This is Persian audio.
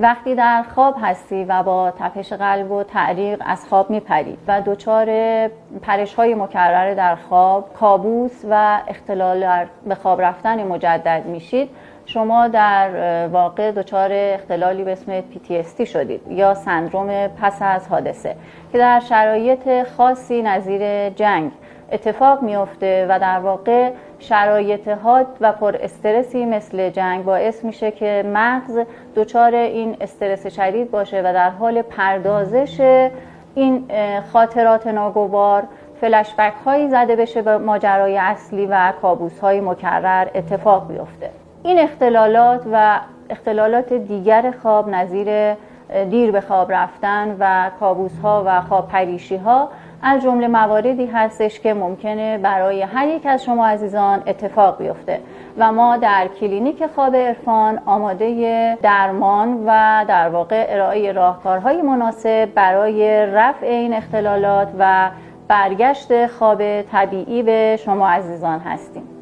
وقتی در خواب هستی و با تپش قلب و تعریق از خواب میپری و دچار پرش‌های مکرر در خواب، کابوس و اختلال به خواب رفتن مجدد میشید، شما در واقع دچار اختلالی به اسم PTSD شدید یا سندروم پس از حادثه که در شرایط خاصی نظیر جنگ اتفاق میفته و در واقع شرایط حاد و پر استرسی مثل جنگ باعث میشه که مغز دچار این استرس شدید باشه و در حال پردازش این خاطرات ناگوار فلش بک هایی زده بشه به ماجرای اصلی و کابوس های مکرر اتفاق بیفته. این اختلالات و اختلالات دیگر خواب نظیر دیر به خواب رفتن و کابوس ها و خواب پریشی ها از جمله مواردی هستش که ممکنه برای هر یک از شما عزیزان اتفاق بیفته و ما در کلینیک خواب عرفان آماده درمان و در واقع ارائه راهکارهای مناسب برای رفع این اختلالات و برگشت خواب طبیعی به شما عزیزان هستیم.